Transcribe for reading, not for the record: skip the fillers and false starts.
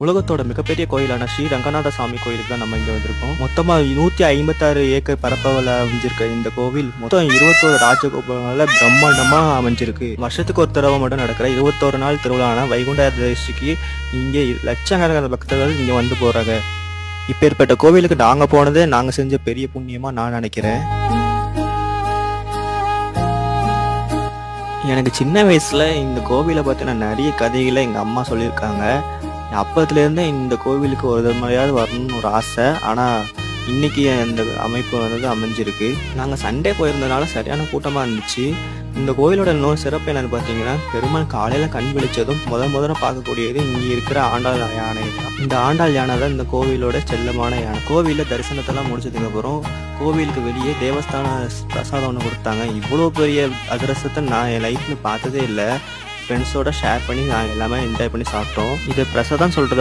உலகத்தோட மிகப்பெரிய கோயிலான ஸ்ரீ ரங்கநாத சாமி கோயிலுக்கு தான் நம்ம இங்கே வந்திருக்கோம். மொத்தமாக 156 ஏக்கர் பரப்பளவில் அமைஞ்சிருக்க இந்த கோவில் மொத்தம் 21 ராஜகோபுரங்களால் பிரம்மாண்டமாக அமைஞ்சிருக்கு. வருஷத்துக்கு ஒரு தடவை மட்டும் நடக்கிற 21 நாள் திருவிழான வைகுண்ட ஏகாதசிக்கு இங்கே லட்சக்கணக்கான பக்தர்கள் இங்கே வந்து போகிறாங்க. இப்பேற்பட்ட கோவிலுக்கு நாங்கள் போனதே நாங்கள் செஞ்ச பெரிய புண்ணியமாக நான் நினைக்கிறேன். எனக்கு சின்ன வயசில் இந்த கோவிலை பற்றின நிறைய கதைகளை எங்கள் அம்மா சொல்லியிருக்காங்க. அப்பத்துலேருந்தே இந்த கோவிலுக்கு ஒரு முறையாவது வரணும்னு ஒரு ஆசை. ஆனால் இன்றைக்கி அந்த அமைப்பு அமைஞ்சிருக்கு. நாங்கள் சண்டே போயிருந்ததுனால சரியான கூட்டமாக இருந்துச்சு. இந்த கோவிலோட இன்னொரு சிறப்பு என்னென்னு பார்த்தீங்கன்னா, பெருமாள் காலையில் கண் விழிச்சதும் முதல்ல பார்க்கக்கூடியது இங்கே இருக்கிற ஆண்டாள் யானை தான். இந்த ஆண்டாள் யானை தான் இந்த கோவிலோட செல்லமான யானை. கோவிலில் தரிசனத்தெல்லாம் முடிச்சதுக்கப்புறம் கோவிலுக்கு வெளியே தேவஸ்தான பிரசாதம் ஒன்று கொடுத்தாங்க. இவ்வளோ பெரிய அதிரசத்தை நான் என் லைஃப்பில் பார்த்ததே இல்லை. ஃப்ரெண்ட்ஸோட ஷேர் பண்ணி நாங்கள் எல்லாமே என்ஜாய் பண்ணி சாப்பிட்டோம். இது பிரசாதம் சொல்கிறத